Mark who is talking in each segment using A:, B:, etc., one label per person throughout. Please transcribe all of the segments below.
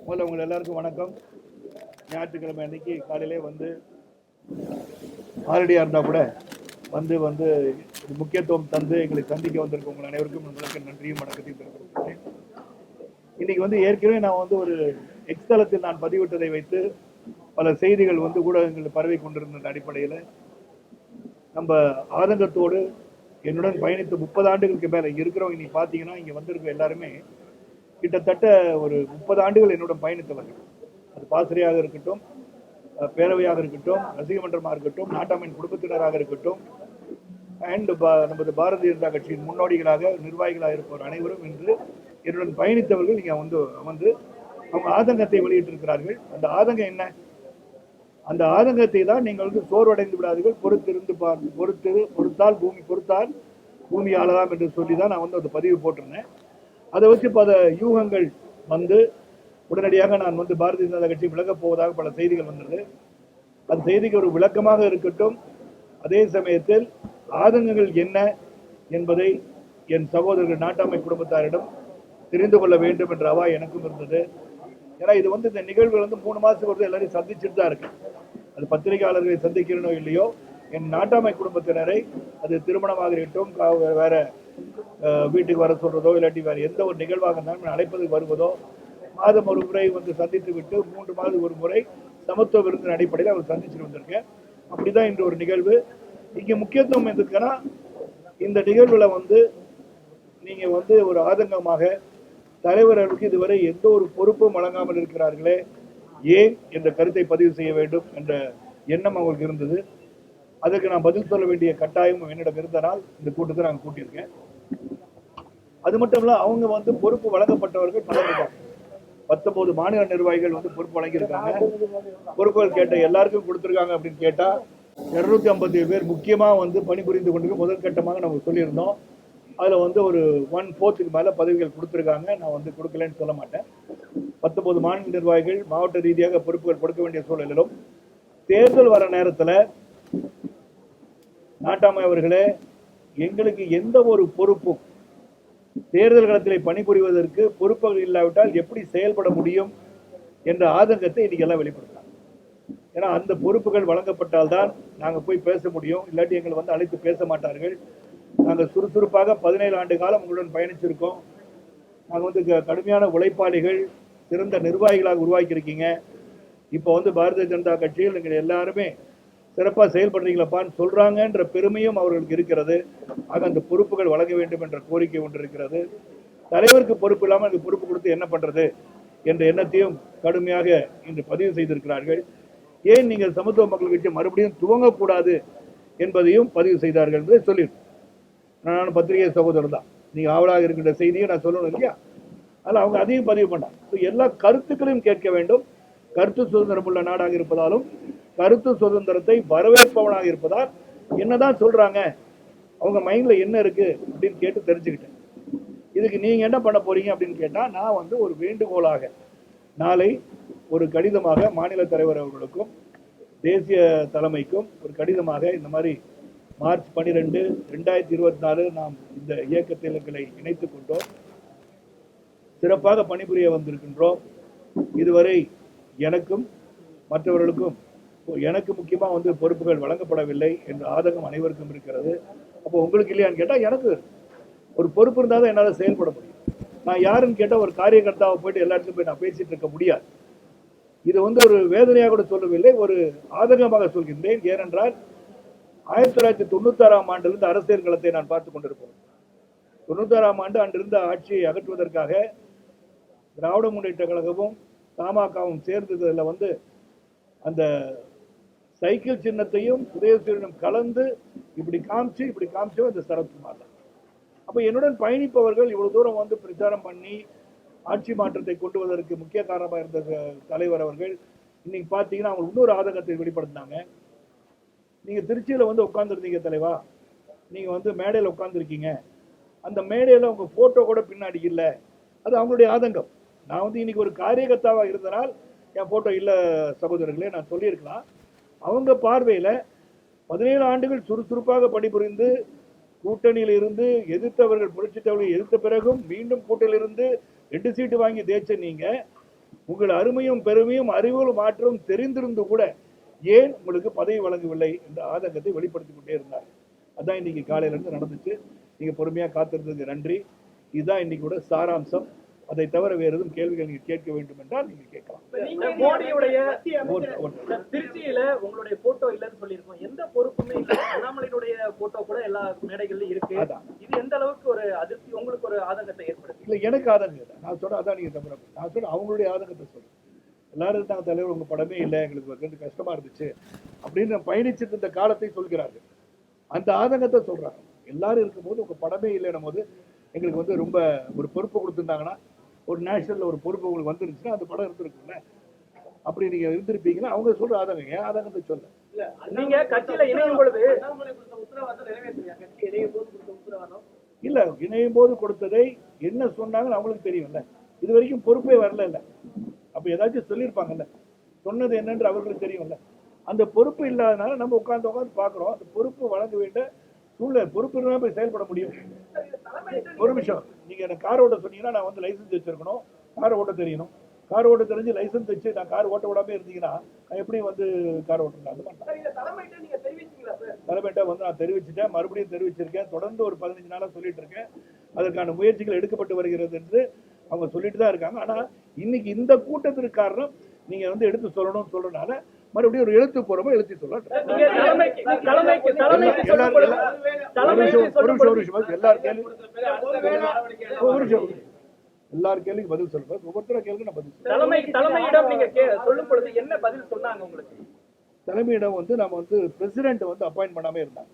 A: முதல்ல உங்கள் எல்லாருக்கும் வணக்கம். ஞாயிற்றுக்கிழமை அன்னைக்கு காலையிலே வந்து ஆல்ரெடியாக இருந்தால் கூட வந்து வந்து முக்கியத்துவம் தந்து எங்களை சந்திக்க வந்திருக்க உங்கள் அனைவருக்கும் உங்களுக்கு நன்றியும் வணக்கத்தையும் தெரிவிக்கிறேன். இன்னைக்கு வந்து ஏற்கனவே நான் வந்து ஒரு எக்ஸ்தலத்தில் நான் பதிவிட்டதை வைத்து பல செய்திகள் வந்து ஊடகங்கள் பரவி கொண்டிருந்த அடிப்படையில் நம்ம ஆதங்கத்தோடு என்னுடன் பயணித்து 30 ஆண்டுகளுக்கு மேலே இருக்கிறவங்க இன்னைக்கு பார்த்தீங்கன்னா இங்கே வந்திருக்க எல்லாருமே கிட்டத்தட்ட ஒரு 30 ஆண்டுகள் என்னுடன் பயணித்தவர்கள். அது பாசிரியாக இருக்கட்டும், பேரவையாக இருக்கட்டும், ரசிக மன்றமாக இருக்கட்டும், நாட்டாமையின் குடும்பத்தினராக இருக்கட்டும், அண்ட் நமது பாரதிய ஜனதா கட்சியின் முன்னோடிகளாக நிர்வாகிகளாக இருப்பவர் அனைவரும் இன்று என்னுடன் பயணித்தவர்கள் இங்கே வந்து அவங்க ஆதங்கத்தை வெளியிட்டிருக்கிறார்கள். அந்த ஆதங்கம் என்ன? அந்த ஆதங்கத்தை தான் நீங்கள் வந்து சோர்வடைந்து விடாதீர்கள், பொறுத்தால் பூமி ஆளலாம் என்று சொல்லி தான் நான் வந்து அந்த பதிவு போட்டிருந்தேன். அதை வச்சு பல யூகங்கள் வந்து உடனடியாக நான் வந்து பாரதிய ஜனதா கட்சி விலகப் போவதாக பல செய்திகள் வந்தது. அந்த செய்திக்கு ஒரு விளக்கமாக இருக்கட்டும். அதே சமயத்தில் ஆதங்கங்கள் என்ன என்பதை என் சகோதரர்கள் நாட்டாமை குடும்பத்தாரிடம் தெரிந்து கொள்ள வேண்டும் என்ற அவா எனக்கும் இருந்தது. ஏன்னா இது வந்து இந்த நிகழ்வுகள் வந்து 3 மாதத்துக்கு ஒரு எல்லாரையும் சந்திச்சுட்டு தான் இருக்கு. அது பத்திரிகையாளர்களை சந்திக்கிறனோ இல்லையோ, என் நாட்டாமை குடும்பத்தினரை அது திருமணமாக இருக்கட்டும், வேற வீட்டுக்கு வர சொல்றதோ இல்லாட்டி வேற எந்த ஒரு நிகழ்வாக இருந்தாலும் அழைப்பதுக்கு வருவதோ, மாதம் ஒரு முறை வந்து சந்தித்து விட்டு 3 மாதம் ஒரு முறை சமத்துவ விருந்தின் அடிப்படையில் அவர் சந்திச்சுட்டு வந்திருக்கேன். அப்படிதான் இன்று ஒரு நிகழ்வு. இங்க முக்கியத்துவம் எதுக்குன்னா, இந்த நிகழ்வுல வந்து நீங்க வந்து ஒரு ஆதங்கமாக தலைவர்களுக்கு இதுவரை எந்த ஒரு பொறுப்பும் வழங்காமல் இருக்கிறார்களே, ஏன் என்ற கருத்தை பதிவு செய்ய வேண்டும் என்ற எண்ணம் அவங்களுக்கு இருந்தது. அதற்கு நான் பதில் சொல்ல வேண்டிய கட்டாயம் என்னிடம் இருந்தனால் இந்த கூட்டத்தை நாங்கள் கூட்டியிருக்கேன். அது மட்டும் இல்ல, அவங்க வந்து பொறுப்பு வழங்கப்பட்டவர்கள் பலர் இருக்காங்க. 19 மாநில நிர்வாகிகள் வந்து பொறுப்பு வழங்கியிருக்காங்க. பொறுப்புகள் கேட்ட எல்லாருக்கும் கொடுத்துருக்காங்க அப்படின்னு கேட்டா 250 பேர் முக்கியமா வந்து பணிபுரிந்து கொண்டு முதல் கட்டமாக நம்ம சொல்லியிருந்தோம். அதுல வந்து ஒரு 1/4 மேல பதவிகள் கொடுத்துருக்காங்க. நான் வந்து கொடுக்கலன்னு சொல்ல மாட்டேன். 19 மாநில நிர்வாகிகள் மாவட்ட ரீதியாக பொறுப்புகள் கொடுக்க வேண்டிய சூழலிலும் தேர்தல் வர நேரத்துல நாட்டாமை அவர்களே, எங்களுக்கு எந்த ஒரு பொறுப்பும் தேர்தல் களத்தில் பணிபுரிவதற்கு பொறுப்புகள் இல்லாவிட்டால் எப்படி செயல்பட முடியும் என்ற ஆதங்கத்தை இன்னைக்கு எல்லாம் வெளிப்படுத்தலாம். ஏன்னா அந்த பொறுப்புகள் வழங்கப்பட்டால்தான் நாங்கள் போய் பேச முடியும். இல்லாட்டி எங்களை வந்து அழைத்து பேச மாட்டார்கள். நாங்கள் சுறுசுறுப்பாக 17 ஆண்டு காலம் உங்களுடன் பயணிச்சிருக்கோம். நாங்கள் வந்து கடுமையான உழைப்பாளிகள், சிறந்த நிர்வாகிகளாக உருவாக்கியிருக்கீங்க. இப்போ வந்து பாரதிய ஜனதா கட்சியில் நீங்கள் எல்லாருமே சிறப்பாக செயல்படுறீங்களப்பான்னு சொல்றாங்கன்ற பெருமையும் அவர்களுக்கு இருக்கிறது. ஆக அந்த பொறுப்புகள் வழங்க வேண்டும் என்ற கோரிக்கை ஒன்று இருக்கிறது. தலைவருக்கு பொறுப்பு இல்லாமல் அந்த பொறுப்பு கொடுத்து என்ன பண்றது என்ற எண்ணத்தையும் கடுமையாக இன்று பதிவு செய்திருக்கிறார்கள். ஏன் நீங்கள் சமத்துவ மக்கள் கட்சி மறுபடியும் துவங்கக்கூடாது என்பதையும் பதிவு செய்தார்கள் என்பதை சொல்லியிருக்கேன். நான் பத்திரிகை சகோதரர் தான். நீங்க ஆவலாக இருக்கின்ற செய்தியை நான் சொல்லணும் இல்லையா? அதில் அவங்க அதையும் பதிவு பண்ணாங்க. எல்லா கருத்துக்களையும் கேட்க வேண்டும். கருத்து சுதந்திரம் உள்ள நாடாக இருப்பதாலும் கருத்து சுதந்திரத்தை வரவேற்பவனாக இருப்பதால் என்னதான் சொல்றாங்க, அவங்க மைண்ட்ல என்ன இருக்கு அப்படின்னு கேட்டு தெரிஞ்சுக்கிட்டேன். இதுக்கு நீங்க என்ன பண்ண போறீங்க அப்படின்னு கேட்டா, நான் வந்து ஒரு வேண்டுகோளாக நாளை ஒரு கடிதமாக மாநில தலைவர் அவர்களுக்கும் தேசிய தலைமைக்கும் ஒரு கடிதமாக இந்த மாதிரி மார்ச் 12, 2024 நாம் இந்த இயக்கத்தில் எங்களை இணைத்துக் கொண்டோம். சிறப்பாக பணிபுரிய வந்திருக்கின்றோம். இதுவரை எனக்கும் மற்றவர்களுக்கும் எனக்கு முக்கியமா வந்து பொறுப்புகள் வழங்கப்படவில்லை என்ற ஆதங்கம் அனைவருக்கும் இருக்கிறது. அப்போ உங்களுக்கு இல்லையான்னு கேட்டா, எனக்கு ஒரு பொறுப்பு இருந்தால் தான் என்னால் செயல்பட முடியும். நான் யாருன்னு கேட்டால் ஒரு காரியகர்த்தாவை போயிட்டு எல்லா இடத்துலையும் போய் நான் பேசிட்டு இருக்க முடியாது. இது வந்து ஒரு வேதனையாக கூட சொல்லவில்லை, ஒரு ஆதங்கமாக சொல்கின்றேன். ஏனென்றால் 1996ஆம் ஆண்டிலிருந்து அரசியல் களத்தை நான் பார்த்துக் கொண்டிருப்பேன். 96ஆம் ஆண்டு அன்றிருந்த ஆட்சியை அகற்றுவதற்காக திராவிட முன்னேற்ற கழகமும் தமாகவும் சேர்ந்ததில் வந்து அந்த சைக்கிள் சின்னத்தையும் உதயசூரியனும் கலந்து இப்படி காமிச்சு அந்த சரத்குமார் தான். அப்ப என்னுடன் பயணிப்பவர்கள் இவ்வளவு தூரம் வந்து பிரச்சாரம் பண்ணி ஆட்சி மாற்றத்தை கொண்டு வருவதற்கு முக்கிய காரணமாக இருந்த தலைவர் அவர்கள் இன்னைக்கு பாத்தீங்கன்னா அவங்க இன்னொரு ஆதங்கத்தை வெளிப்படுத்தினாங்க. நீங்க திருச்சியில வந்து உட்கார்ந்துருந்தீங்க தலைவா, நீங்க வந்து மேடையில் உட்கார்ந்துருக்கீங்க, அந்த மேடையில உங்க போட்டோ கூட பின்னாடி இல்லை. அது அவங்களுடைய ஆதங்கம். நான் வந்து இன்னைக்கு ஒரு காரியகர்த்தாவா இருந்தனால் என் போட்டோ இல்லை சகோதரர்களே நான் சொல்லியிருக்கலாம். அவங்க பார்வையில 17 ஆண்டுகள் சுறுசுறுப்பாக பணிபுரிந்து கூட்டணியில் இருந்து எதிர்த்தவர்கள் புரட்சி தலைவர்களை எதிர்த்த பிறகும் மீண்டும் கூட்டணியில் இருந்து 2 சீட்டு வாங்கி தேய்ச்ச நீங்க உங்கள் அருமையும் பெருமையும் அறிவும் மாற்றம் தெரிந்திருந்து கூட ஏன் உங்களுக்கு பதவி வழங்கவில்லை என்ற ஆதங்கத்தை வெளிப்படுத்திக் கொண்டே இருந்தார். அதான் இன்னைக்கு காலையில இருந்து நடந்துச்சு. நீங்க பொறுமையா காத்திருந்ததுக்கு நன்றி. இதுதான் இன்னைக்கு கூட சாராம்சம். அதை தவிர வேறு எதுவும் கேள்விகள் நீங்க கேட்க வேண்டும் என்றால் நீங்க கேட்கலாம்.
B: மோடியுடைய திருச்சியில உங்களுடைய போட்டோ இல்லன்னு சொல்லியிருக்கோம். எந்த பொறுப்புமே இல்லை. அண்ணாமலையுடைய போட்டோ கூட எல்லா மேடைகள்லயும் இருக்கு. இது எந்த அளவுக்கு ஒரு அதிர்ச்சி, உங்களுக்கு ஒரு ஆதங்கத்தை ஏற்படுது?
A: இல்ல, எனக்கு ஆதங்கம் இல்லை. நான் சொல்றேன், அதான் நீங்க தப்பு. நான் சொல்றேன் அவங்களுடைய ஆதங்கத்தை சொல்றேன். எல்லாரும் இருந்தாங்க, தலைவர் உங்க படமே இல்லை, எங்களுக்கு வந்து கஷ்டமா இருந்துச்சு அப்படின்னு பயணிச்சுட்டு இருந்த காலத்தை சொல்கிறார்கள். அந்த ஆதங்கத்தை சொல்றாங்க. எல்லாரும் இருக்கும்போது உங்க படமே இல்லைன்னும் போது எங்களுக்கு வந்து ரொம்ப ஒரு பொறுப்பு கொடுத்துருந்தாங்கன்னா, ஒரு நேஷனல்ல ஒரு பொறுப்பு உங்களுக்கு வந்துருச்சுன்னா அந்த படம் இருந்திருக்குல்ல. அப்படி நீங்க இருந்திருப்பீங்கன்னா அவங்க சொல்ற ஆதங்கம். ஏன் ஆதங்கத்தை சொல்ல
B: நீங்க கட்சியில இணையும் பொழுது
A: இல்ல, இணையும் போது கொடுத்ததை என்ன சொன்னாங்கன்னு அவங்களுக்கு தெரியும்ல. இது வரைக்கும் பொறுப்பே வரல இல்ல. அப்ப ஏதாச்சும் சொல்லியிருப்பாங்கல்ல, சொன்னது என்னன்னு அவர்களுக்கு தெரியும்ல. அந்த பொறுப்பு இல்லாதனால நம்ம உட்கார்ந்து பாக்குறோம். அந்த பொறுப்பு வழங்க வேண்டிய சூழ்நிலை, பொறுப்பு இருந்தா போய் செயல்பட முடியும். ஒரு நிமிஷம், நீங்க எனக்கு கார் ஓட்ட சொன்னீங்கன்னா நான் வந்து லைசன்ஸ் வச்சிருக்கணும், கார் ஓட்ட தெரியணும். கார் ஓட்ட தெரிஞ்சு லைசன்ஸ் வச்சு நான் கார் ஓட்ட விடாம இருந்தீங்கன்னா நான் எப்படி வந்து கார் ஓட்டுறேன்? தலைமையிட்ட வந்து நான் தெரிவிச்சுட்டேன், மறுபடியும் தெரிவிச்சிருக்கேன். தொடர்ந்து ஒரு 15 நாளா சொல்லிட்டு இருக்கேன். அதற்கான முயற்சிகள் எடுக்கப்பட்டு வருகிறது என்று அவங்க சொல்லிட்டு தான் இருக்காங்க. ஆனா இன்னைக்கு இந்த கூட்டத்திற்கு காரணம் நீங்க வந்து எடுத்து சொல்லணும்னு சொல்றதுனால மறுபடியும் ஒரு எழுத்து போறப்போ எழுதி சொல்ல எல்லார் கேள்விக்கு பதில் சொல்றேன். ஒவ்வொருத்தர கேள்வி நான் பதில்
B: தலைமையிடம் நீங்க சொல்லும் பொழுது என்ன பதில் சொன்னாங்க உங்களுக்கு?
A: தலைமையிடம் வந்து நம்ம வந்து பிரசிடென்ட் வந்து அப்பாயிண்ட் பண்ணாமே இருந்தாங்க.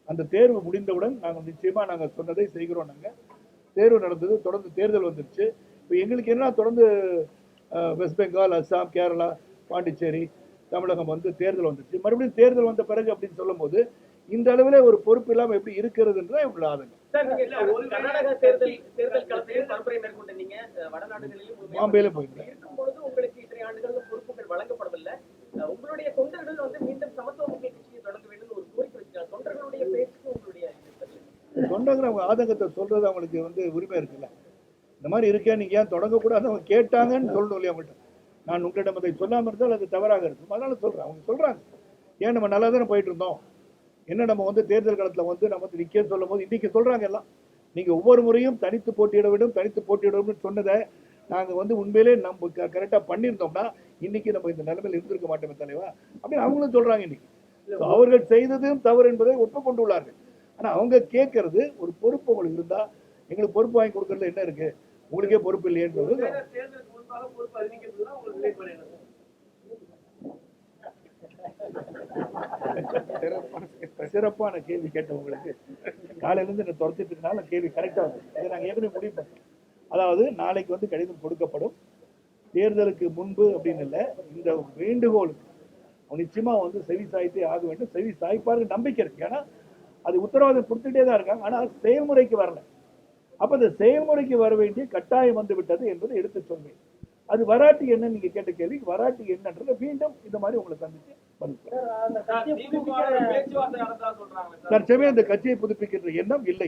A: அந்த தேர்வு முடிந்தவுடன் நாங்கள் நிச்சயமா நாங்கள் சொன்னதை செய்கிறோம். நாங்கள் தேர்வு நடந்தது, தொடர்ந்து தேர்தல் வந்துருச்சு. இப்போ எங்களுக்கு என்ன, தொடர்ந்து வெஸ்ட் பெங்கால், அஸ்ஸாம், கேரளா, பாண்டிச்சேரி, தமிழகம் வந்து தேர்தல் வந்துச்சு. மறுபடியும் தேர்தல் வந்த பிறகு அப்படின்னு சொல்லும் போது இந்த அளவுல ஒரு பொறுப்பு இல்லாம எப்படி இருக்கிறது என்றுதான் இவ்வளவு ஆதங்கம். பாம்பேல போயிருந்தேன்.
B: உங்களுக்கு இத்தனை ஆண்டுகள் பொறுப்புகள் வழங்கப்படவில்லை. உங்களுடைய தொண்டர்கள் வந்து மீண்டும் சமத்துவ முக்கிய கட்சியை தொடங்க வேண்டும் ஒரு கோரிக்கை வச்சாங்க. தொண்டர்களுடைய பேச்சுக்கு உங்களுடைய
A: தொண்டர்கள் அவங்க ஆதங்கத்தை சொல்றது அவங்களுக்கு வந்து உரிமை இருக்குல்ல. இந்த மாதிரி இருக்கேன், நீங்க ஏன் தொடங்கக்கூடாது அவங்க கேட்டாங்கன்னு சொல்லணும் இல்லையா அவங்கள்ட்ட. நான் உங்களிடம் அதை சொல்லாமல் இருந்தால் அது தவறாக இருக்கும். அதனால சொல்றேன். அவங்க சொல்றாங்க, ஏன் நம்ம நல்லா தானே போயிட்டு இருந்தோம், என்ன நம்ம வந்து தேர்தல் காலத்தில் வந்து நம்ம வந்து நிக்க சொல்லும் போது இன்னைக்கு சொல்றாங்க எல்லாம் நீங்க ஒவ்வொரு முறையும் தனித்து போட்டியிட வேண்டும் சொன்னதை நாங்க வந்து உண்மையிலே நம்ம கரெக்டா பண்ணியிருந்தோம்னா இன்னைக்கு நம்ம இந்த நிலைமையில் இருந்திருக்க மாட்டோமே தலைவா அப்படின்னு அவங்களும் சொல்றாங்க. இன்னைக்கு அவர்கள் செய்ததும் தவறு என்பதை ஒப்புக்கொண்டுள்ளார்கள். ஆனா அவங்க கேட்கறது ஒரு பொறுப்பு உங்களுக்கு இருந்தா எங்களுக்கு பொறுப்பு வாங்கி கொடுக்கறதுல என்ன இருக்கு, உங்களுக்கே பொறுப்பு இல்லையன்றது. சிறப்பான கேள்வி கேட்டவங்களுக்கு காலையில இருந்து என்ன துரத்திட்டு இருக்கனால கேள்வி கரெக்டா இருக்கும். இதை நாங்க ஏற்கனவே முடிவு பண்ணோம். அதாவது நாளைக்கு வந்து கடிதம் கொடுக்கப்படும். தேர்தலுக்கு முன்பு அப்படின்னு இல்லை, இந்த வேண்டுகோளுக்கு நிச்சயமா வந்து செவி சாய்த்தே ஆக வேண்டும். செவி சாய்ப்பாருக்கு நம்பிக்கை இருக்கு. ஏன்னா அது உத்தரவாதம் கொடுத்துட்டே தான் இருக்காங்க. ஆனா செயல்முறைக்கு வரல. அப்ப அந்த செயல்முறைக்கு வர வேண்டிய கட்டாயம் வந்து விட்டது என்பதை எடுத்து சொல்வேன். அது வராட்டி என்ன, நீங்க கேட்ட கேள்வி வராட்டி என்னன்றது மீண்டும் இந்த மாதிரி உங்களை சந்திச்சு தற்சமயம் இந்த கட்சியை புதுப்பிக்கின்ற எண்ணம் இல்லை.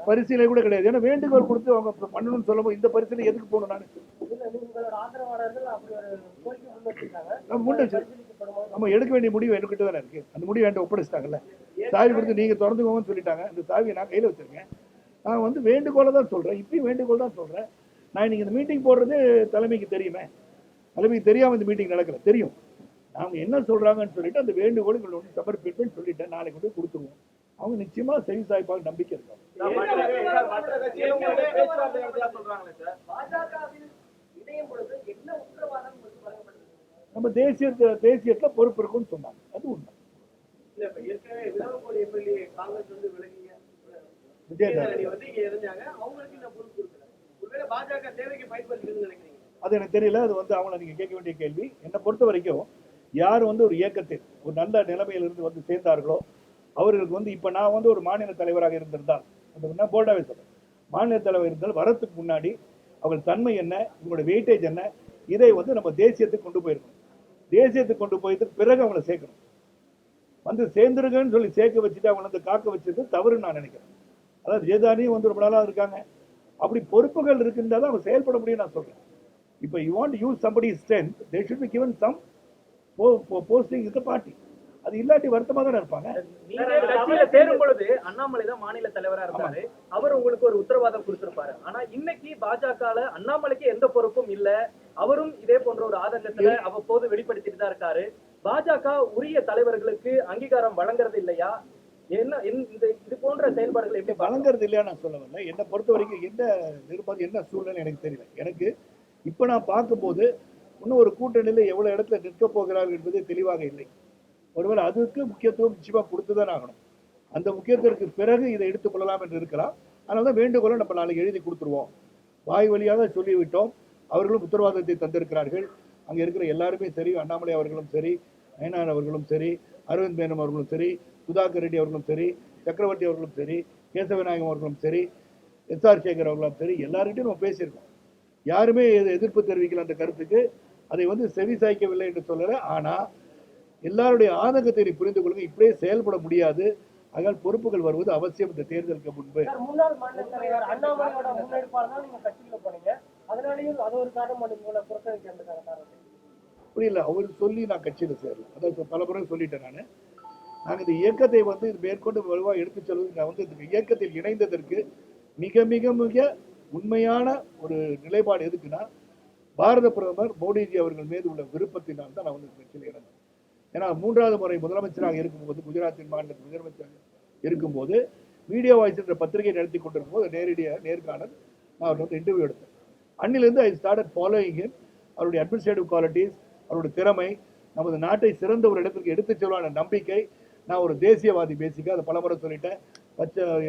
A: பரிசீலனை கூட கிடையாது. ஏன்னா வேண்டுகோள் கொடுத்து அவங்க பண்ணணும்னு சொல்லும் இந்த பரிசீலனை எதுக்கு போகணும்? நம்ம எடுக்க வேண்டிய முடிவு என்கிட்ட தானே இருக்கு. அந்த முடிவு என்கிட்ட ஒப்படைச்சிட்டாங்கல்ல. சாவி கொடுத்து நீங்க திறந்துக்கோங்கன்னு சொல்லிட்டாங்க. இந்த சாவியை நான் கையில வச்சிருக்கேன். நான் வந்து வேண்டுகோளை தான் சொல்றேன். இப்பயும் வேண்டுகோள் தான் சொல்றேன். நான் இன்னைக்கு இந்த மீட்டிங் போடுறது தலைமைக்கு தெரியுமே. தலைமைக்கு தெரியாம இந்த மீட்டிங் நடக்கல, தெரியும். அவங்க என்ன சொல்றாங்கன்னு சொல்லிட்டு அந்த வேண்டுகோள் ஒன்று சமர்ப்பிப்பேன்னு சொல்லிட்டேன். நாளைக்கு கொண்டு கொடுத்துருவோம். அவங்க நிச்சயமா செவி சாய்ப்பாக நம்பிக்கை இருக்காங்க. நம்ம தேசியத்துல பொறுப்பு இருக்குன்னு சொன்னாங்க. அது உண்மை. அது எனக்கு தெரியல. அது வந்து அவங்கள நீங்க கேட்க வேண்டிய கேள்வி. என்னை பொறுத்த வரைக்கும் யார் வந்து ஒரு இயக்கத்தில் ஒரு நல்ல நிலைமையிலிருந்து வந்து சேர்ந்தார்களோ அவர்களுக்கு வந்து இப்ப நான் வந்து ஒரு மாநில தலைவராக இருந்திருந்தால், அது போல்டாவே சொல்றேன், மாநில தலைவர் இருந்தால் வரத்துக்கு முன்னாடி அவர்கள் தன்மை என்ன, இவங்களோட வெயிட்டேஜ் என்ன, இதை வந்து நம்ம தேசியத்துக்கு கொண்டு போயிருக்கணும். தேசியத்துக்கு கொண்டு போயிட்டு பிறகு அவங்களை சேர்க்கணும். வந்து சேர்ந்துருங்கன்னு சொல்லி சேர்க்க வச்சுட்டு அவங்களை வந்து காக்க வச்சது தவறுன்னு நான் நினைக்கிறேன். அதாவது ஜெயதானியும் வந்து ரொம்ப நாளாக இருக்காங்க. அப்படி பொறுப்புகள் இருக்கின்றதால அவங்க செயல்பட முடியும் நான் சொல்றேன். இப்போ you want use somebody's strength, they should be given some posting in the party. அது இல்லாட்டி வருத்தமா தானே இருப்பாங்க.
B: நீங்க கட்சியில சேரும் பொழுது அண்ணாமலை தான் மாநில தலைவரா இருந்தாரு. அவர் உங்களுக்கு ஒரு உத்தரவாதம் கொடுத்திருப்பாரு. ஆனா இன்னைக்கு பாஜகல அண்ணாமலைக்கு எந்த பொறுப்பும் இல்ல. அவரும் இதே போன்ற ஒரு ஆதங்கத்துல அவ்வப்போது வெளிப்படுத்திட்டு தான் இருக்காரு. பாஜக உரிய தலைவர்களுக்கு அங்கீகாரம் வழங்குறது இல்லையா? என்ன இந்த இது போன்ற செயல்பாடுகள் எப்படி
A: வழங்குறது இல்லையா நான் சொல்ல வரல. என்னை பொறுத்த வரைக்கும் என்ன நிர்பந்தம் என்ன சூழ்நிலை எனக்கு தெரியல. எனக்கு இப்ப நான் பார்க்கும்போது இன்னும் ஒரு கூட்டணியில எவ்வளவு இடத்துல நிற்க போகிறார்கள் என்பது தெளிவாக இல்லை. ஒருவேளை அதுக்கு முக்கியத்துவம் நிச்சயமா கொடுத்துதான் ஆகணும். அந்த முக்கியத்துவத்திற்கு பிறகு இதை எடுத்துக் கொள்ளலாம் என்று இருக்கலாம். அதனாலதான் வேண்டுகோளை நம்ம நாளைக்கு எழுதி கொடுத்துருவோம். வாய் வழியாக சொல்லிவிட்டோம். அவர்களும் உத்தரவாதத்தை தந்திருக்கிறார்கள். அங்க இருக்கிற எல்லாருமே சரி, அண்ணாமலை அவர்களும் சரி, நயனார் அவர்களும் சரி, அரவிந்த் மேனன் அவர்களும் சரி, சுதாகர் ரெட்டி அவர்களும் சரி, சக்கரவர்த்தி அவர்களும் சரி, கேசவநாயகம் அவர்களும் சரி, எஸ்ஆர் சேகர் அவர்களும் சரி, எல்லார்கிட்டையும் நம்ம பேசியிருக்கோம். யாருமே எதிர்ப்பு தெரிவிக்கல அந்த கருத்துக்கு. அதை செவி சாய்க்கவில்லை என்று சொல்லல. ஆனா எல்லாருடைய ஆதங்கத்தை நீ புரிந்து கொள்ளுங்க. இப்படியே செயல்பட முடியாது. அதனால் பொறுப்புகள் வருவது அவசியம் இந்த தேர்தலுக்கு முன்பு.
C: முன்னாள் மாநில தலைவர் அண்ணாமலையோட முன்னெடுப்பால் தான் நீங்க கட்சியில போனீங்க. அதனாலயும் அது ஒரு காரணம் உங்களை புறக்கணிக்கிறதுக்கான காரணம்
A: புரியல. அவர் சொல்லி நான் கட்சியில சேரல. அதாவது பல முறை சொல்லிட்டேன். நாங்கள் இந்த இயக்கத்தை இது மேற்கொண்டு வலுவாக எடுத்துச் செல்வது, நான் இந்த இயக்கத்தில் இணைந்ததற்கு மிக மிக மிக உண்மையான ஒரு நிலைப்பாடு எதுக்குன்னா, பாரத பிரதமர் மோடிஜி அவர்கள் மீது உள்ள விருப்பத்தினால் தான் நான் கட்சியில் இணைந்தேன். ஏன்னா 3வது முறை முதலமைச்சராக இருக்கும்போது, குஜராத்தின் மாநிலத்தில் முதலமைச்சராக இருக்கும்போது, மீடியா வாய்ஸ் என்ற பத்திரிகை நடத்தி கொண்டிருக்கும் போது நேர்காணல் நான் அவர் இன்டர்வியூ எடுத்தேன். அன்னிலிருந்து ஐ ஸ்டார்டட் ஃபாலோயிங் ஹிம். அவருடைய அட்மினிஸ்ட்ரேட்டிவ் குவாலிட்டிஸ், அவருடைய திறமை, நமது நாட்டை சிறந்த ஒரு இடத்துக்கு எடுத்துச் செல்வான நம்பிக்கை. நான் ஒரு தேசியவாதி பேசிக்க, அதை பலமுறை சொல்லிட்டேன்.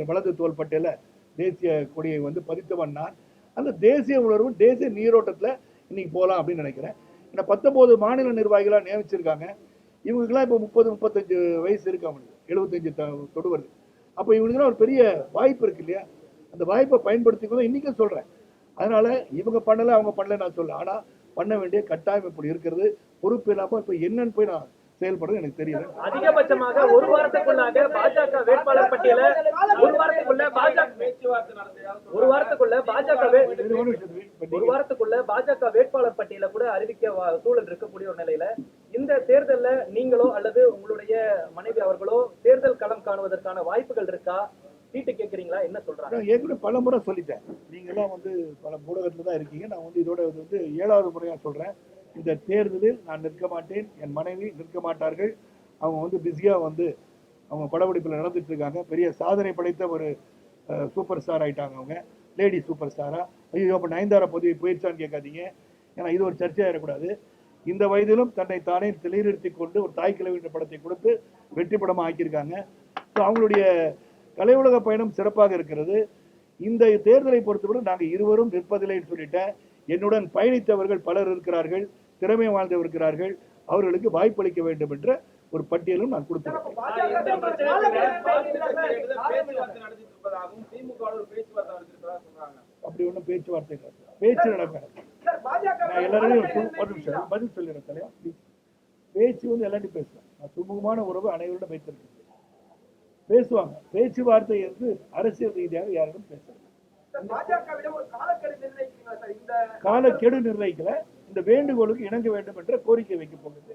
A: வலது தோல் பட்டியல தேசிய கொடியை பதித்தவன் நான். அந்த தேசிய உணர்வும் தேசிய நீரோட்டத்தில் இன்னைக்கு போகலாம் அப்படின்னு நினைக்கிறேன். ஏன்னா 19 மாநில நிர்வாகிகளாக நியமிச்சிருக்காங்க. இவங்களுக்குலாம் இப்போ 30-35 வயசு இருக்கு. அவங்களுக்கு 75 தொடுவது. அப்போ இவங்களுக்குலாம் ஒரு பெரிய வாய்ப்பு இருக்கு இல்லையா? அந்த வாய்ப்பை பயன்படுத்திக்கணும் இன்னைக்கும் சொல்றேன். அதனால இவங்க பண்ணல, அவங்க பண்ணல நான் சொல்ல. ஆனா பண்ண வேண்டிய கட்டாயம் இப்படி இருக்கிறது. பொறுப்பு இல்லாம இப்ப என்னன்னு போய் நான் செயல்படுறது எனக்கு தெரியல.
B: அதிகபட்சமாக ஒரு வாரத்துக்குள்ளாக பாஜக வேட்பாளர் பட்டியல ஒரு வாரத்துக்குள்ள பாஜக வேட்பாளர் பட்டியல கூட அறிவிக்க சூழல் இருக்கக்கூடிய ஒரு நிலையில இந்த தேர்தல்ல நீங்களோ அல்லது உங்களுடைய மனைவி அவர்களோ தேர்தல் களம் காணுவதற்கான வாய்ப்புகள் இருக்கா? சீட்டு கேட்கறீங்களா? என்ன சொல்றாங்க?
A: ஏற்கனவே பல முறை சொல்லிட்டேன். நீங்க எல்லாம் பல ஊடகத்துல தான் இருக்கீங்க. நான் இதோட 7வது முறையா சொல்றேன். இந்த தேர்தலில் நான் நிற்க மாட்டேன். என் மனைவி நிற்க மாட்டார்கள். அவங்க பிஸியா அவங்க படப்பிடிப்பில் நடந்துட்டு இருக்காங்க. பெரிய சாதனை படைத்த ஒரு சூப்பர் ஸ்டார் ஆயிட்டாங்க. அவங்க லேடி சூப்பர் ஸ்டாரா. ஐயோ அப்ப நயன்தாரா போயிடுச்சான்னு கேட்காதீங்க. ஏன்னா இது ஒரு சர்ச்சையாயிடக்கூடாது. இந்த வயதிலும் தன்னை தானே நிலைநிறுத்தி கொண்டு ஒரு தாய் கிழவி என்ற படத்தை கொடுத்து வெற்றி படமா ஆக்கியிருக்காங்க. ஸோ அவங்களுடைய கலை உலக பயணம் சிறப்பாக இருக்கிறது. இந்த தேர்தலை பொறுத்தவரை நாங்கள் இருவரும் நிற்பதில்லைன்னு சொல்லிட்டேன். என்னுடன் பயணித்தவர்கள் பலர் இருக்கிறார்கள், திறமை வாழ்ந்தவர் இருக்கிறார்கள். அவர்களுக்கு வாய்ப்பளிக்க வேண்டும் என்ற ஒரு பட்டியலும் நான் கொடுத்திருக்கேன். அப்படி ஒன்றும் பேச்சுவார்த்தை பேச்சு நடப்பேன். நான் எல்லாரையும் பதில் சொல்லிடுறேன் தலையா. பேச்சு எல்லாத்தையும் பேசுவேன். நான் சுமூகமான உறவு அனைவரிடம் வைத்திருக்கேன். பேசுவாங்க. பேச்சுவார்த்தை அரசியல் ரீதியாக யாரிடம் பேசுறது. காலக்கெடு நிர்ணயிக்கல. இந்த வேண்டுகோளுக்கு இணங்க வேண்டும் என்ற கோரிக்கை வைக்க போகுது.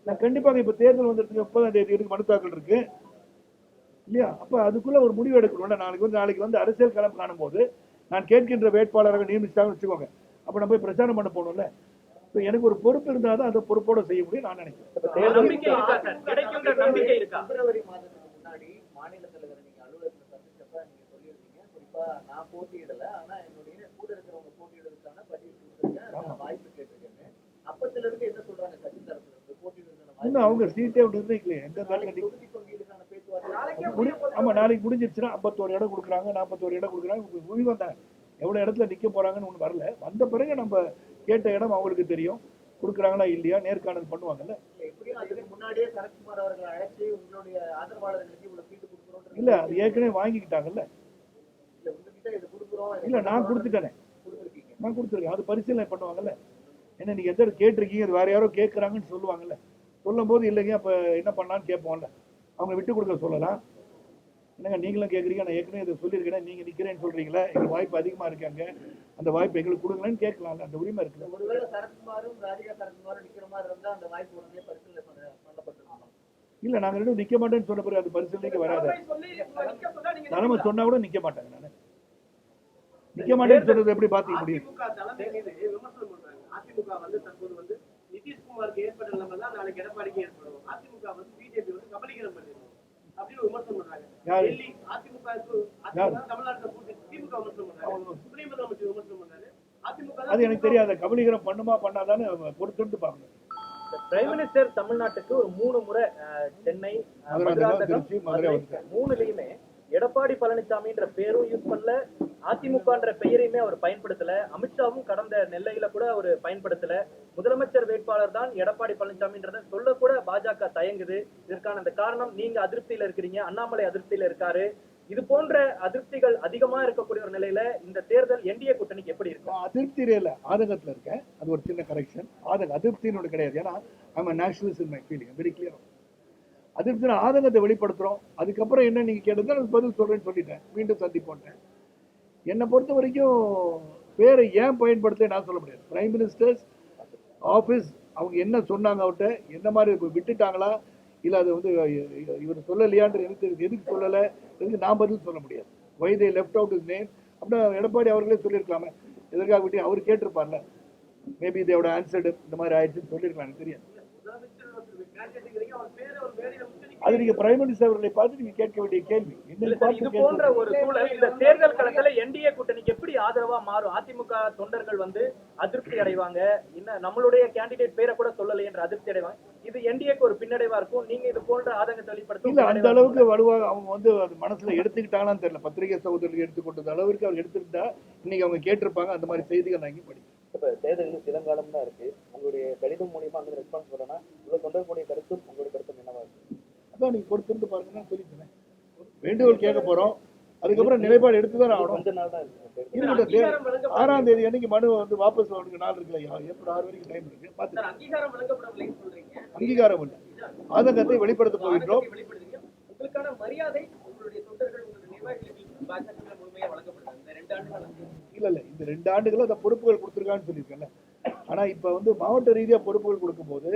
A: நான் கண்டிப்பாக இப்ப தேர்தல் வந்துருக்கு. 30ஆம் தேதி மனு தாக்கல் இருக்கு இல்லையா? அப்ப அதுக்குள்ள ஒரு முடிவு எடுக்கணும். நாளைக்கு அரசியல் களம் காணும் போது நான் கேட்கின்ற வேட்பாளராக நியமிச்சாங்கன்னு வச்சுக்கோங்க. அப்ப நம்ம போய் பிரச்சாரம் பண்ண போகணும்ல. எனக்கு ஒரு பொறுப்பு இருந்தாதான் அந்த பொறுப்போட செய்ய முடியும் நான் நினைக்கிறேன்.
C: பிப்ரவரி மாதத்துக்கு முன்னாடி மாநில தலைவர் நீங்க அலுவலகத்துல சந்திச்சப்ப நீங்க சொல்லியிருந்தீங்க, குறிப்பா நான் போட்டியிடல, ஆனா என்னுடைய கூட இருக்கிறவங்க போட்டியிடுறதுக்கான பதிவு கொடுத்துருக்கேன், வாய்ப்பு கேட்டிருக்கேன்னு. அப்பத்துல இருந்து என்ன சொல்றாங்க கட்சி தரப்புல இருந்து? போட்டியிடுறதுக்கான
A: அவங்க சீட்டே நிர்ணயிக்கல. எந்த
C: தொகுதி பங்கீடுக்கான பேச்சுவார்த்தை
A: ஆமா நாளைக்கு முடிஞ்சிருச்சுன்னா 51 இடம் கொடுக்குறாங்க, 41 இடம் கொடுக்குறாங்க. முடிவு வந்தாங்க. எவ்வளவு இடத்துல நிக்க போறாங்கன்னு ஒண்ணு வரல. வந்த பிறகு நம்ம கேட்ட இடம் அவங்களுக்கு தெரியும். கொடுக்குறாங்களா இல்லையா நேர்காணல் பண்ணுவாங்கல்ல.
C: முன்னாடியே சரத்குமார் அவர்களை அழைச்சி உங்களுடைய ஆதரவாளர்களுக்கு இவ்வளவு சீட்டு கொடுக்குறோம்
A: இல்ல அது ஏற்கனவே வாங்கிக்கிட்டாங்கல்ல. இல்ல நான் கொடுத்துட்டேனே. நான் கொடுத்துருக்கேன். அது பரிசீலனை பண்ணுவாங்கல்ல. என்ன நீங்க எந்த கேட்டிருக்கீங்க, அது வேற யாரோ கேட்கறாங்கன்னு சொல்லுவாங்கல்ல. சொல்லும் போது இல்லைங்க அப்ப என்ன பண்ணலான்னு கேட்போம்ல. அவங்க விட்டு கொடுக்க சொல்லலாம். என்னங்க நீங்களும் கேட்குறீங்க, நான் ஏற்கனவே இதை சொல்லியிருக்கேன், நீங்க நிக்கிறேன்னு சொல்றீங்களா, எங்களுக்கு வாய்ப்பு அதிகமா இருக்காங்க, அந்த வாய்ப்பு எங்களுக்கு கொடுங்களேன்னு கேட்கலாம்ல, அந்த உரிமை இருக்குது.
C: ஒருவேளை சரத்குமாரும் ராதிகா சரத்குமாரும் நிக்கிற மாதிரி இருந்தா அந்த வாய்ப்பு உடனே பரிசீலனை பண்ணப்பட்டிருக்கோம்.
A: இல்ல நாங்க ரெண்டும் நிக்க மாட்டேன்னு சொன்ன பிறகு அது பரிசீலனைக்கு வராது. தலைமை சொன்னா கூட நிக்க மாட்டாங்க. நான் நிக்க மாட்டேன்னு சொல்றது எப்படி பாத்துக்க முடியும்?
D: அதிமுக வந்து தற்போது வந்து நிதிஷ்குமாருக்கு ஏற்பட்ட நிலைமை தான் நாளைக்கு எடப்பாடிக்கு ஏற்படும். அதிமுக வந்து பிஜேபி வந்து கபலீகரம் பண்ணிடும் அப்படின்னு விமர்சனம் பண்றாங்க. டெல்லி அதிமுக தமிழ்நாட்டுல கூட்டி திமுக விமர்சனம் பண்றாங்க. துணை முதலமைச்சர் விமர்சனம் பண்றாரு. அதிமுக
A: அது எனக்கு தெரியாது. கபலீகரம் பண்ணுமா பண்ணாதான்னு பொறுத்துட்டு பாக்கணும்.
B: பிரைம் மினிஸ்டர் தமிழ்நாட்டுக்கு ஒரு 3 முறை சென்னை, மதுராந்தகம், மூணுலயுமே எடப்பாடி பழனிசாமின்ற பேரும் யூஸ் பண்ணல, அதிமுகன்ற பெயரையுமே அவர் பயன்படுத்தல. அமித்ஷாவும் கடந்த நெல்லையில கூட அவர் பயன்படுத்தல. முதலமைச்சர் வேட்பாளர் தான் எடப்பாடி பழனிசாமின்றத சொல்ல கூட பாஜக தயங்குது. இதற்கான அந்த காரணம் நீங்க அதிருப்தியில இருக்கிறீங்க, அண்ணாமலை அதிருப்தியில இருக்காரு. இது போன்ற அதிருப்திகள் அதிகமா இருக்கக்கூடிய ஒரு நிலையில இந்த தேர்தல் என்டிஏ கூட்டணிக்கு எப்படி இருக்கும்?
A: அதிருப்தியில இல்ல, ஆதங்கத்துல இருக்கேன். அது ஒரு சின்ன கரெக்ஷன். அதிருப்தின்னு கிடையாது. ஏன்னா I'm a nationalist in my feeling, very clear. அதிருப்தி ஆதங்கத்தை வெளிப்படுத்துறோம். அதுக்கப்புறம் என்ன நீங்க கேட்டது அது பதில் சொல்றேன்னு சொல்லிட்டேன். மீண்டும் சந்திப்போன்றேன். என்னை பொறுத்த வரைக்கும் பேரை ஏன் பயன்படுத்த நான் சொல்ல முடியாது. பிரைம் மினிஸ்டர்ஸ் ஆஃபீஸ் அவங்க என்ன சொன்னாங்க, அவர்கிட்ட என்ன மாதிரி விட்டுட்டாங்களா, இல்லை அது வந்து இவர் சொல்லலையான்ற எனக்கு எதுக்கு சொல்லலை, எதுக்கு நான் பதில் சொல்ல முடியாது. Why they left out his name அப்படின்னா எடப்பாடி அவர்களே சொல்லியிருக்கலாமே, எதற்காக விட்டு அவர் கேட்டிருப்பார்ல. மேபி இதோட ஆன்சர்டு இந்த மாதிரி ஆயிடுச்சுன்னு சொல்லியிருக்கலாம், எனக்கு தெரியாது. அது நீங்க பிரைம் மினிஸ்டர் அவர்களை பார்த்து நீங்க கேட்க வேண்டிய கேள்வி.
B: இது போன்ற ஒரு சூழல் இந்த தேர்தல் களத்துல என்டிஏ கூட்டணிக்கு எப்படி ஆதரவா மாறும்? அதிமுக தொண்டர்கள் வந்து அதிருப்தி அடைவாங்க, இன்னும் நம்மளுடைய கேண்டிடேட் பேரை கூட சொல்லலை என்ற அதிருப்தி அடைவாங்க. இது என்டிஏக்கு ஒரு பின்னடைவா இருக்கும். நீங்க இது போன்ற ஆதங்கத்தை வெளிப்படுத்த
A: இல்ல, அந்த அளவுக்கு வலுவாக அவங்க வந்து அது மனசுல எடுத்துக்கிட்டாங்கன்னு தெரியல. பத்திரிகை சகோதரர்கள் எடுத்துக்கொண்டது அளவுக்கு அவர் எடுத்துக்கிட்டா இன்னைக்கு அவங்க கேட்டிருப்பாங்க. அந்த மாதிரி செய்திகள் நான் இங்கே படிக்கிறேன்.
E: இப்ப தேர்தலில் சிலங்காலம் தான் இருக்கு. உங்களுடைய கடிதம் மூலியமா அங்க ரெஸ்பான்ஸ் பண்ணனா உங்க தொண்டர்களுடைய கருத்தும் உங்களுடைய கருத்தும் என்னவா இருக்கு?
A: அதான் நீங்க கொடுத்துட்டு பாருங்கன்னு சொல்லிட்டேன். வேண்டுகோள் கேட்க போறோம், அதுக்கப்புறம் நிலைப்பாடு எடுத்துதான் ஆகணும்.
E: கொஞ்ச நாள் தான் இருக்கு.
A: 6ஆம் தேதி அன்னைக்கு மனு வந்து வாபஸ் வாங்க நாள் இருக்குல்ல, ஏப்ரல் 6 வரைக்கும் டைம் இருக்கு. பார்த்து
C: அங்கீகாரம் வழங்கப்படவில்லைன்னு சொல்றீங்க.
A: அங்கீகாரம் இல்லை, ஆதங்கத்தை வெளிப்படுத்த போகின்றோம்.
C: உங்களுக்கான மரியாதை உங்களுடைய தொண்டர்கள் உங்களுடைய நிர்வாகிகளுக்கு பாஜக முழுமையா வழங்கப்படுது இந்த 2 ஆண்டுகள்.
A: இல்ல இந்த 2 ஆண்டுகள் அந்த பொறுப்புகள் கொடுத்துருக்கான்னு சொல்லியிருக்கேன்ல. ஆனா இப்ப வந்து மாவட்ட ரீதியா பொறுப்புகள் கொடுக்கும் போது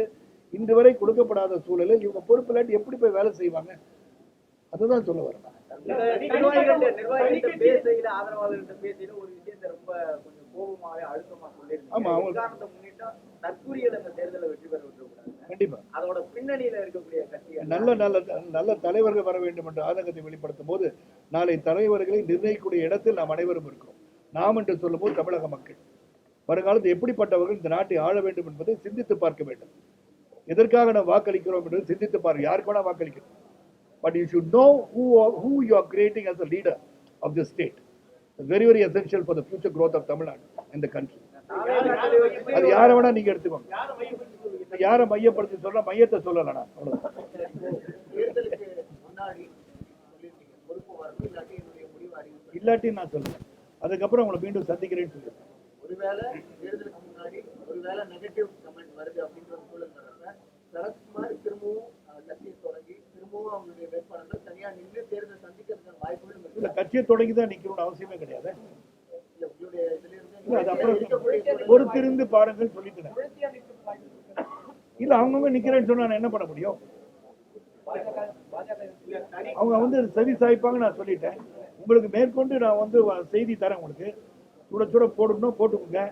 A: இன்று வரை கொடுக்கப்படாத சூழலில் இவங்க பொறுப்பு இல்லாட்டி எப்படி போய் வேலை செய்வாங்க, அதுதான் சொல்ல வரேன்.
C: நிர்வாகிகள் பேசையில ஆதரவாளர்கள் பேசையில ஒரு விஷயத்தை ரொம்ப கொஞ்சம் கோபமாவே அழுத்தமா சொல்லியிருக்காங்க.
A: ஆமா, அவங்க
C: முன்னிட்டு தற்கூரியல் அந்த தேர்தலை வெற்றி பெற விட்டுக்கூடாது.
A: கண்டிப்பா
C: அதோட பின்னணியில இருக்கக்கூடிய கட்சிகள்
A: நல்ல நல்ல நல்ல தலைவர்கள் வர வேண்டும் என்ற ஆதங்கத்தை வெளிப்படுத்தும் போது நாளை தலைவர்களை நிர்ணயிக்கக்கூடிய இடத்தில் நாம் அனைவரும் இருக்கிறோம். நாம் என்று சொல்லும் போது தமிழக மக்கள் வருங்காலத்தில் எப்படிப்பட்டவர்கள் இந்த நாட்டை ஆள வேண்டும் என்பதை சிந்தித்து பார்க்க வேண்டும். எதற்காக நாம் வாக்களிக்கிறோம் என்பதை சிந்தித்து பார்க்க. யாருக்கு வேணா வாக்களிக்கிறோம், but you should know who you are creating as a leader of the state. It's very very essential for the future growth of Tamil Nadu and the country. அது யாரை வேணா நீங்க எடுத்துக்கோங்க. யாரை மையப்படுத்தி சொல்ல, மையத்தை சொல்லலனா அவ்வளவுதான்.
C: தேர்தலுக்கு முன்னாடி சொல்லிருக்கீங்க பொறுப்பு வரணும் இல்லாட்டி என்னுடைய முடிவு அறிவிப்பு
A: இல்லாட்டி நான் சொல்லுவேன். அதுக்கப்புறம் உங்களை மீண்டும் சந்திக்கிறேன்னு சொல்லியிருக்கேன்.
C: ஒருவேளை தேர்தலுக்கு முன்னாடி ஒருவேளை நெகட்டிவ் கமெண்ட் வருது அப்படின்ற ஒரு சூழல் வரப்ப சரத்குமார் திரும்பவும் கட்சியை தொடங்கி திரும்பவும் அவங்களுடைய வேட்பாளர்கள் தனியா நின்று தேர்தல் சந்திக்கிறதுக்கான வாய்ப்புகளும் இருக்கு.
A: இல்ல, கட்சியை தொடங்கி தான் நிக்கணும்னு அவசியமே கிடையாது.
C: இல்ல உங்களுடைய இதுல
A: இல்ல, அது
C: இருந்து
A: அப்புறம் பொறுத்திருந்து பாருங்கள் சொல்லிட்டேன். இல்ல, அவங்கவுங்க நிக்கிறேன்னு சொன்னா நான் என்ன பண்ண முடியும்? அவங்க வந்து செவி சாய்ப்பாங்க, நான் சொல்லிட்டேன். உங்களுக்கு மேற்கொண்டு நான் வந்து செய்தி தரேன். உங்களுக்கு சுட சுட போடணும், போட்டுக்கோங்க.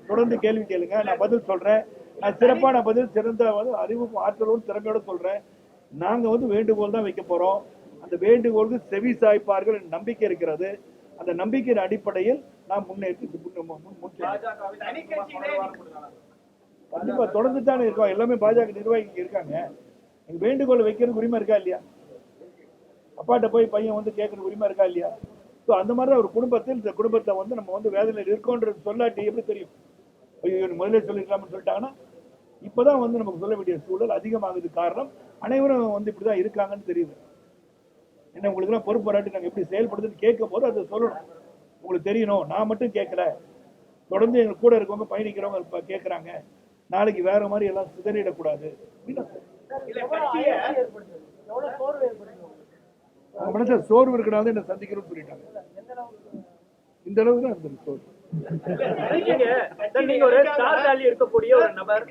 A: தொடர்ந்து கேள்வி கேளுங்க, நான் பதில் சொல்றேன். நான் சிறப்பான பதில், சிறந்த அறிவும் ஆற்றலோடு திறமையோட சொல்றேன். நாங்க வந்து வேண்டுகோள் தான் வைக்க போறோம். அந்த வேண்டுகோளுக்கு செவி சாய்ப்பார்கள் நம்பிக்கை இருக்கிறது. அந்த நம்பிக்கையின் அடிப்படையில் நாம் முன்னேற்றி கண்டிப்பா தொடர்ந்து தானே இருக்கோம். எல்லாமே பாஜக நிர்வாகிகள் இருக்காங்க. எங்க வேண்டுகோள் வைக்கிறது உரிமை இருக்கா இல்லையா? அப்பாட்ட போய் பையன் வந்து கேட்கறது உரிமை இருக்கா இல்லையா? ஸோ அந்த மாதிரி ஒரு குடும்பத்தில் இந்த குடும்பத்தை வந்து நம்ம வந்து வேதனையில் இருக்கோன்றது சொல்லாட்டி எப்படி தெரியும்? ஐயோ முதலே சொல்லிக்கலாம்னு சொல்லிட்டாங்கன்னா இப்பதான் வந்து நமக்கு சொல்ல வேண்டிய சூழல் அதிகமாகுது. காரணம் அனைவரும் வந்து இப்படிதான் இருக்காங்கன்னு தெரியுது. என்ன உங்களுக்குலாம் பொறுப்பு வராட்டி நாங்கள் எப்படி செயல்படுதுன்னு கேட்கும் போது அதை சொல்லணும். உங்களுக்கு தெரியணும், நான் மட்டும் கேட்கல, தொடர்ந்து எங்க கூட இருக்கவங்க பயணிக்கிறவங்க கேட்கறாங்க. நாளைக்கு வேற மாதிரி எல்லாம் சிதறிடக்கூடாது. அவங்க மனசுல சோர்வு இருக்கிறனால என்ன சந்திக்கணும்னு சொல்லிட்டாங்க. இந்த அளவுக்கு தான் இருந்தது சோர்வு.
B: நீங்க ஒரு ஸ்டார் வேல்யூ இருக்கக்கூடிய ஒரு நபர்,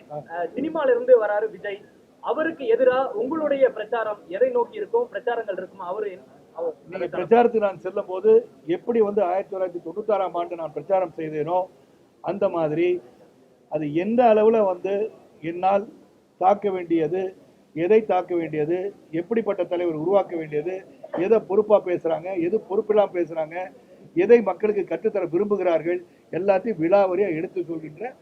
B: சினிமால இருந்து வராரு விஜய், அவருக்கு எதிரா உங்களுடைய பிரச்சாரம் எதை நோக்கி இருக்கும்? பிரச்சாரங்கள் இருக்குமா?
A: நீங்க பிரச்சாரத்துக்கு நான் செல்லும் போது எப்படி வந்து 1996ஆம் ஆண்டு நான் பிரச்சாரம் செய்தேனோ அந்த மாதிரி அது எந்த அளவுல வந்து என்னால் தாக்க வேண்டியது, எதை தாக்க வேண்டியது, எப்படிப்பட்ட தலைவர் உருவாக்க வேண்டியது, எதை பொறுப்பா பேசுறாங்க, எது பொறுப்பில்லாம பேசுறாங்க, எதை மக்களுக்கு கற்றுத்தர விரும்புகிறார்கள், எல்லாத்தையும் விலாவரியா எடுத்து சொல்கின்ற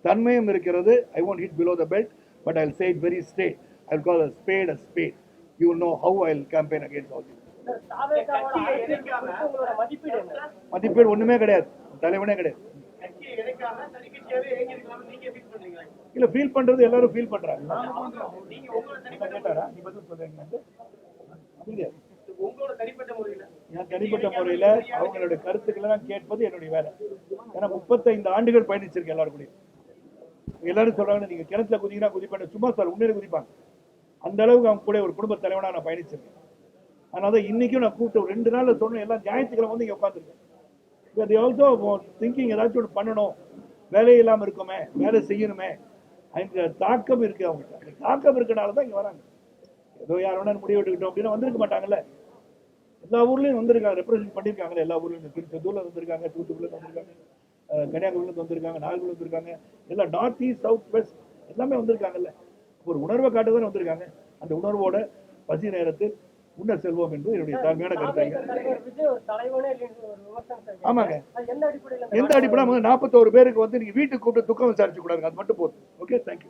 A: தன்மையும் இருக்கிறது. ஐ won't hit below the belt, but I'll say it very straight. I'll call a spade a spade. You will know how I'll campaign against all this. மதிப்பீடு ஒண்ணுமே கிடையாது, தலைவனே கிடையாது. இல்ல ஃபீல் பண்றது எல்லாரும் ஃபீல் பண்றாங்க. கேட்டாரா நீ பதில் சொல்றீங்க? என் தனிப்பட்ட முறையில அவங்களுடைய கருத்துக்களை நான் கேட்பது என்னுடைய வேலை. ஏன்னா 35 ஆண்டுகள் பயணிச்சிருக்கேன் எல்லாரும் கூட. எல்லாரும் சொல்றாங்க நீங்க கிணத்துல குதிங்கன்னா குதிப்பாங்க, சும்மா சார் உண்மையில குதிப்பாங்க. அந்த அளவுக்கு அவங்க கூட ஒரு குடும்ப தலைவனா நான் பயணிச்சிருக்கேன். அதனால இன்னைக்கும் நான் கூப்பிட்டு 2 நாள்ல சொன்ன எல்லாம் ஞாயிற்றுக்கிழமை வந்து இங்க உட்காந்துருக்கேன். ஆல்சோ திங்கிங் ஏதாச்சும் ஒன்று பண்ணணும், வேலையே இல்லாம இருக்கோமே, வேலை செய்யணுமே, அந்த தாக்கம் இருக்கு அவங்ககிட்ட. அந்த தாக்கம் இருக்கனால தான் இங்க வராங்க. ஏதோ யார் வேணா முடிவு எடுக்கட்டும் அப்படின்னு வந்திருக்க மாட்டாங்கல்ல. எல்லா ஊர்லயும் வந்திருக்காங்க, ரெப்ரசென்ட் பண்ணியிருக்காங்கல்ல. எல்லா ஊர்லயும் திருச்செந்தூர்ல வந்திருக்காங்க, தூத்துக்குடியில வந்திருக்காங்க, கன்னியாகுமரியில வந்திருக்காங்க, நாகர்கோவில் வந்திருக்காங்க, எல்லாம் நார்த் ஈஸ்ட் சவுத் வெஸ்ட் எல்லாமே வந்திருக்காங்கல்ல. ஒரு உணர்வை காட்டுதான் வந்திருக்காங்க. அந்த உணர்வோட பசி நேரத்தில் உன்ன செல்வோம் என்று என்னுடைய தாழ்மையான கருத்தாங்க. ஆமாங்க, எந்த அடிப்படையில் 41 பேருக்கு வந்து நீங்க வீட்டுக்கு கூப்பிட்டு துக்கம் விசாரிச்சு கூடாது, அது மட்டும் போதும். Okay, thank you.